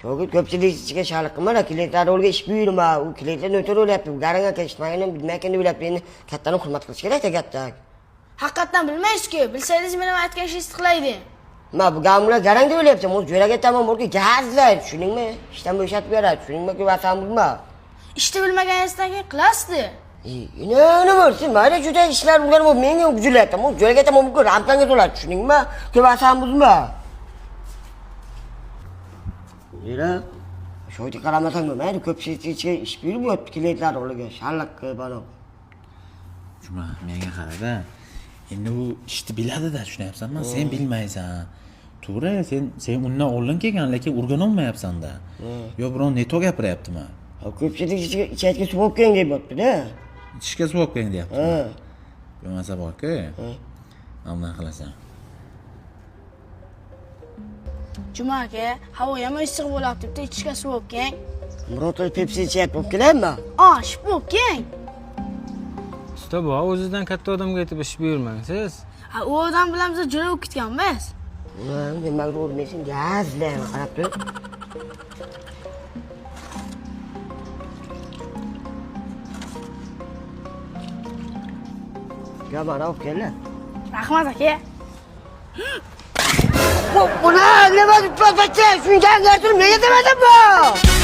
Şöyle köpçülük içine şarkı mı la? Kiletler olga iş büyürüm ha. O kiletler nötr ol yapıyor. Garanga keşitmagini bilmekini bilip beni kattanın hurmat kılış gerek de kattak. Haqiqatdan bilmaysiz-ku. Bilsangiz meni aytgan ishni istiqlaydi. Ma bu gamlar garangda öyle yapacağım. O cüre getemem orada gazlar. Şunun mu? İşten bu işat verer. Şunun mu ki vasan bulma. Ishni bilmaganingizdan keyin qilasizdi. Ne varsin? Mayda juda işler bunlar bu menga gücüle yapacağım. O cüre getemem bu rampanga dolar. Şunun mu ki vasan bulma. Yine şöyle karamasan mı? Mayda köpçülük içine iş büyürüm yok. Kiletler olga şarlak bana. Cuma, menga qarada. Endi u ishni biladi-da, tushunyapsanmi? Sen bilmaysan. To'g'ri, sen undan oldin kelgan, lekin o'rganolmayapsan-da. Yo, biron neto gapiryaptimi? Köpçülük içine su bo'lib kelgan deyapti-da. Tishga suv olib qo'ying deyapti. Ha. Bo'lmasa bor-ku. Mana bunday qilasan. Juma aka, havo ham issiq bo'lyapti. Bitta ichishga suv olib keling. Murotoy Pepsi ichyapti bo'lib keladimi? Shib olib keling. Usta bu o'zidan katta odamga aytib ish buyurmang siz. U odam bilan biz juda o'tib ketganmiz. Demak o'rnaysan gazlar qarab tur. Ya bana olib keldi. Rahmat aka. Bu ne? Ne var? Tutma tutma. Şundan götürüm. Ne yetemedin bu?